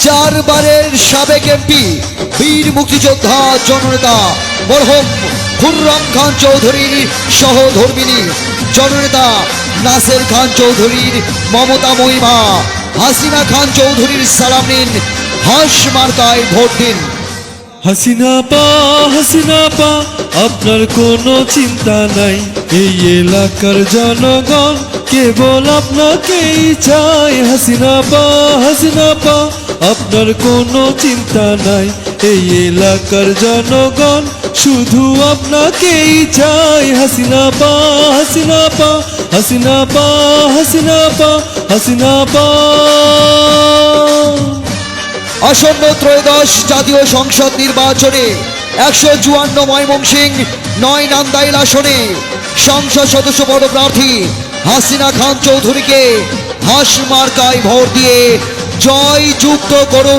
চারবারের সাবেক এমপি বীর মুক্তিযোদ্ধা জননেতা মরহুম খুররম খান চৌধুরীর সহধর্মিনী জননেতা নাসের খান চৌধুরীর মমতাময়ী মা হাসিনা খান চৌধুরীর সালাম নিন, হাস মার্কায় ভোট দিন। হাসিনা পা আপনার কোনো চিন্তা নাই, এই এলাকার জনগণ কেবল আপনাকেই চায়। হাসিনা পা আপনার কোনো চিন্তা নাই, এই এলাকার জনগণ শুধু আপনাকেই চায়। হাসিনা পা আসন্ন ত্রয়োদশ জাতীয় সংসদ নির্বাচনে 154 ময়মনসিংহ 9 নান্দাইল আসনে সংসদ সদস্য পদপ্রার্থী হাসিনা খান চৌধুরীকে হাস মার্কায় ভোট দিয়ে জয়যুক্ত করুন।